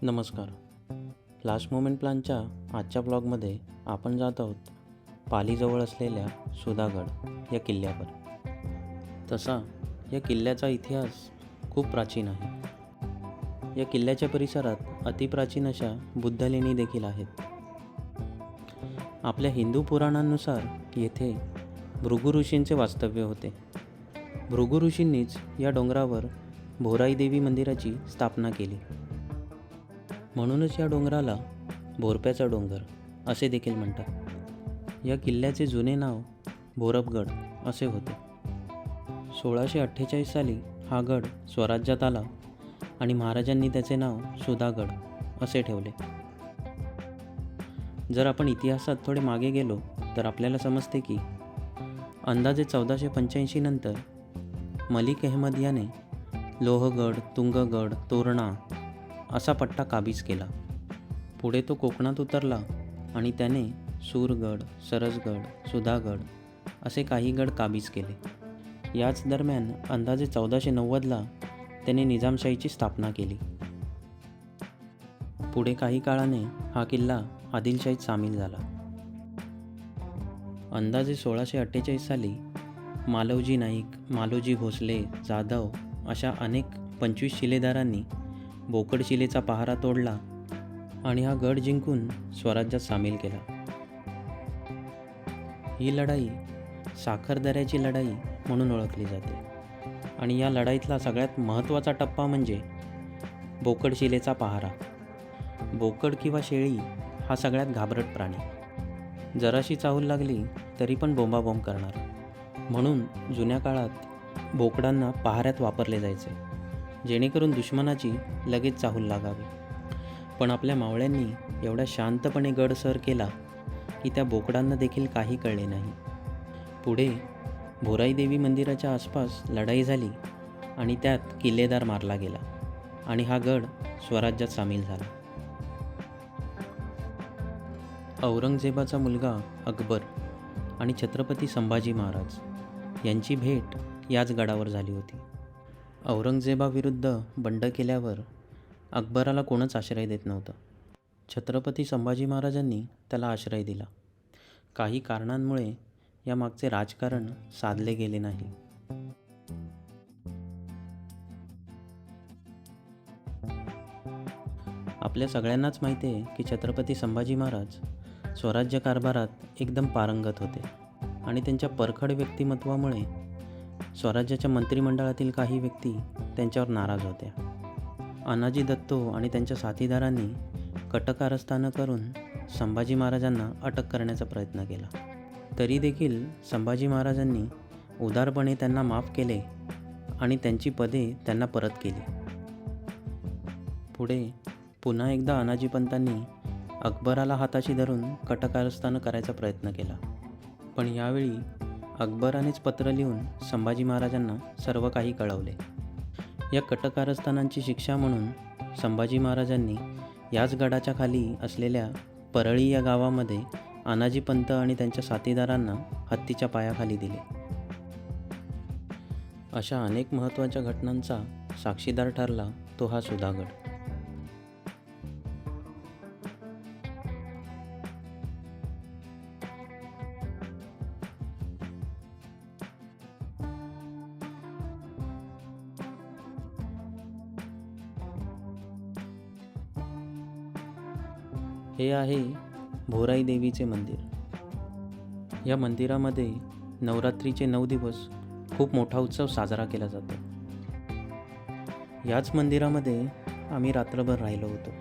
नमस्कार. Last moment प्लॅनच्या आजच्या ब्लॉगमध्ये आपण जात आहोत पालीजवळ असलेल्या सुधागड या किल्ल्यावर. तसा या किल्ल्याचा इतिहास खूप प्राचीन आहे. या किल्ल्याच्या परिसरात अतिप्राचीन अशा बुद्धलेणी देखील आहेत. आपल्या हिंदू पुराणांनुसार येथे भृगु ऋषींचे वास्तव्य होते. भृगु ऋषींनीच या डोंगरावर भोराई देवी मंदिराची स्थापना केली. म्हणूनच या डोंगराला भोरप्याचा डोंगर असे देखील म्हणतात. या किल्ल्याचे जुने नाव भोरपगड असे होते. 1648 साली हा गड स्वराज्यात आला आणि महाराजांनी त्याचे नाव सुधागड असे ठेवले. जर आपण इतिहासात थोडे मागे गेलो तर आपल्याला समजते की अंदाजे 1485 नंतर मलिक अहमद याने लोहगड, तुंगगड, तोरणा असा पट्टा काबीज केला. पुढे तो कोकणात उतरला आणि त्याने सूरगड, सरसगड, सुधागड असे काही गड काबीज केले. याच दरम्यान अंदाजे 1490ला त्याने निजामशाहीची स्थापना केली. पुढे काही काळाने हा किल्ला आदिलशाहीत सामील झाला. अंदाजे 1648 साली मालवजी नाईक, मालोजी भोसले, जाधव अशा अनेक 25 शिलेदारांनी बोकड शिलेचा पहारा तोडला आणि हा गड जिंकून स्वराज्यात सामील केला. ही लढाई साखरदऱ्याची लढाई म्हणून ओळखली जाते आणि या लढाईतला सगळ्यात महत्त्वाचा टप्पा म्हणजे बोकड शिलेचा पहारा. बोकड किंवा शेळी हा सगळ्यात घाबरट प्राणी. जराशी चाहूल लागली तरी पण बोंबाबोंब करणार. म्हणून जुन्या काळात बोकडांना पहाऱ्यात वापरले जायचे, जेणेकरून दुश्मनाची लगेच चाहूल लागावी. पण आपल्या मावळ्यांनी एवढा शांतपणे गड सर केला की त्या बोकडांना देखील काही कळले नाही. पुढे भोराई देवी मंदिराच्या आसपास लढाई झाली आणि त्यात किल्लेदार मारला गेला आणि हा गड स्वराज्यात सामील झाला. औरंगजेबाचा मुलगा अकबर आणि छत्रपती संभाजी महाराज यांची भेट याच गडावर झाली होती. औरंगजेबाविरुद्ध बंड केल्यावर अकबराला कोणच आश्रय देत नव्हतं. छत्रपती संभाजी महाराजांनी त्याला आश्रय दिला. काही कारणांमुळे यामागचे राजकारण साधले गेले नाही. आपल्या सगळ्यांनाच माहिती आहे की छत्रपती संभाजी महाराज स्वराज्य कारभारात एकदम पारंगत होते आणि त्यांच्या परखड व्यक्तिमत्वामुळे स्वराज्याच्या मंत्रिमंडळातील काही व्यक्ती त्यांच्यावर नाराज होत्या. अनाजी दत्तो आणि त्यांच्या साथीदारांनी कटकारस्थानं करून संभाजी महाराजांना अटक करण्याचा प्रयत्न केला. तरी देखील संभाजी महाराजांनी उदारपणे त्यांना माफ केले आणि त्यांची पदे त्यांना परत केली. पुढे पुन्हा एकदा अनाजी पंतांनी अकबराला हाताशी धरून कटकारस्थानं करायचा प्रयत्न केला. पण यावेळी अकबरानेच पत्र लिहून संभाजी महाराजांना सर्व काही कळवले. या कटकारस्थानांची शिक्षा म्हणून संभाजी महाराजांनी याच गडाच्या खाली असलेल्या परळी या गावामध्ये अनाजी पंत आणि त्यांच्या साथीदारांना हत्तीच्या पायाखाली दिले. अशा अनेक महत्त्वाच्या घटनांचा साक्षीदार ठरला तो हा सुधागड. हे आहे भोराई देवीचे मंदिर. या मंदिरामध्ये नवरात्रीचे 9 दिवस खूप मोठा उत्सव साजरा केला जातो. याच मंदिरामध्ये आम्ही रात्रभर राहिलो होतो.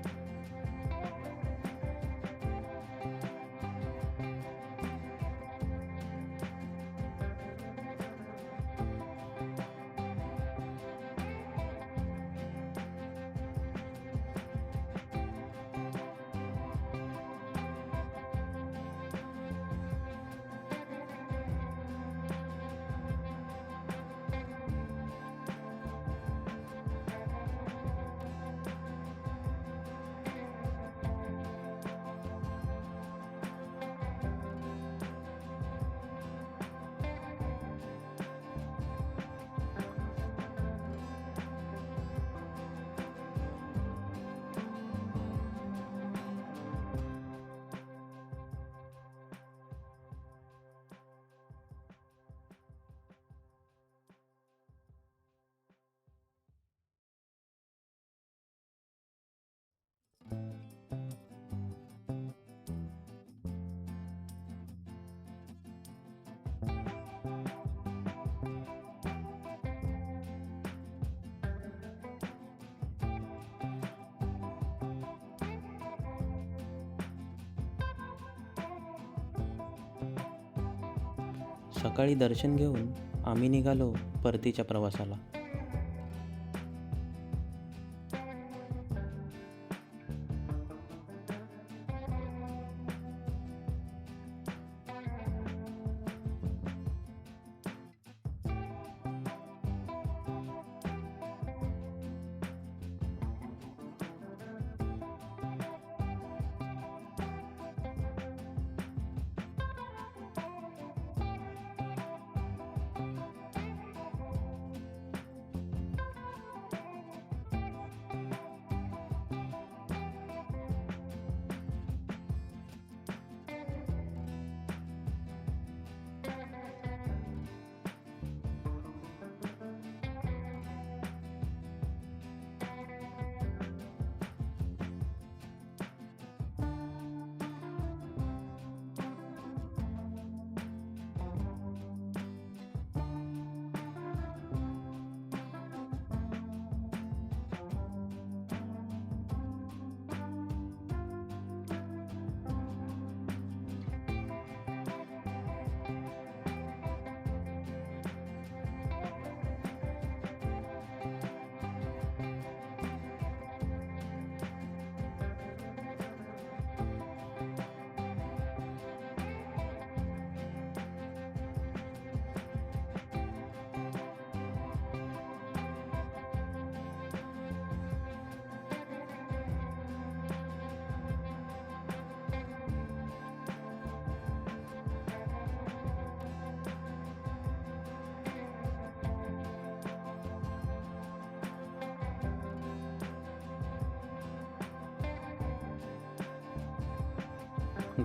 सकाळी दर्शन घेऊन आम्ही निघालो परतीच्या प्रवासाला.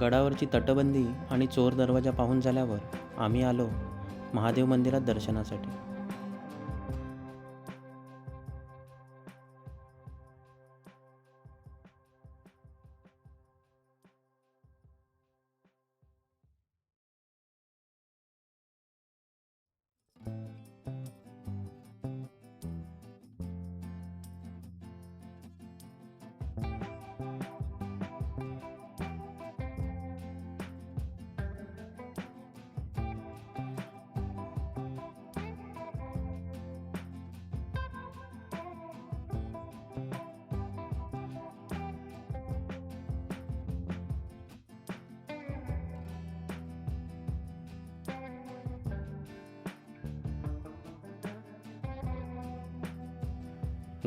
गडावरची तटबंदी आणि चोर दरवाजा पाहून झाल्यावर आम्ही आलो महादेव मंदिरात दर्शनासाठी.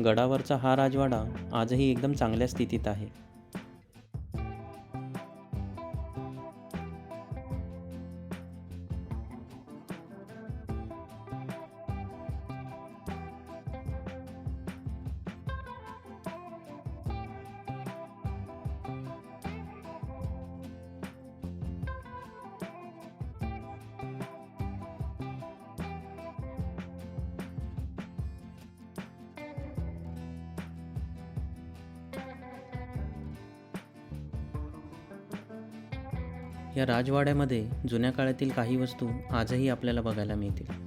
गडावरचा हा राजवाडा आजही एकदम चांगल्या स्थितीत आहे. या राजवाड्यामध्ये जुन्या काळातील काही वस्तू आजही आपल्याला बघायला मिळतील.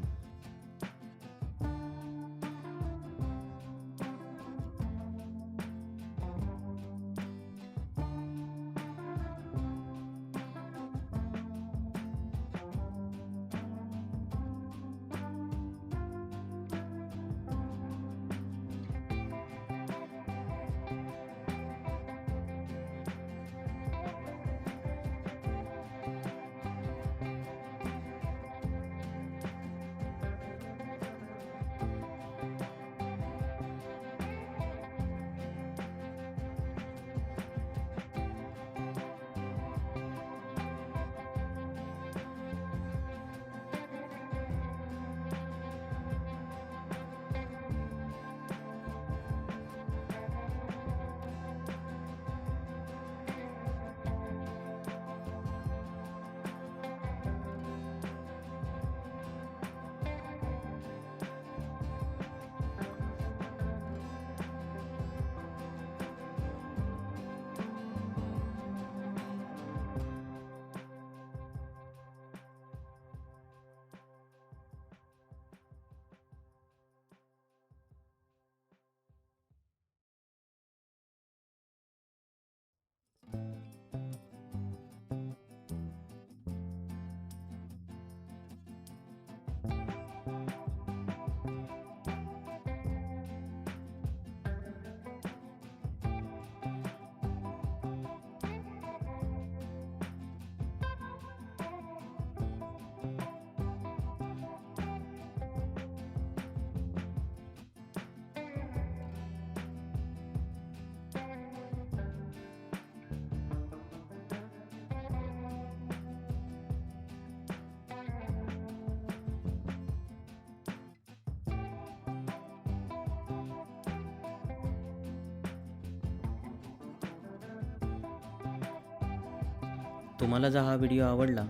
तुम्हाला जर हा व्हिडिओ आवडला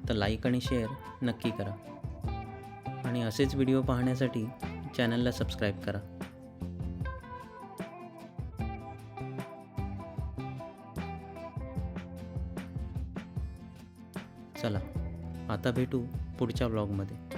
तर लाईक आणि शेअर नक्की करा आणि असेच व्हिडिओ पाहण्यासाठी चॅनलला सबस्क्राईब करा. चला आता भेटू पुढच्या ब्लॉगमध्ये.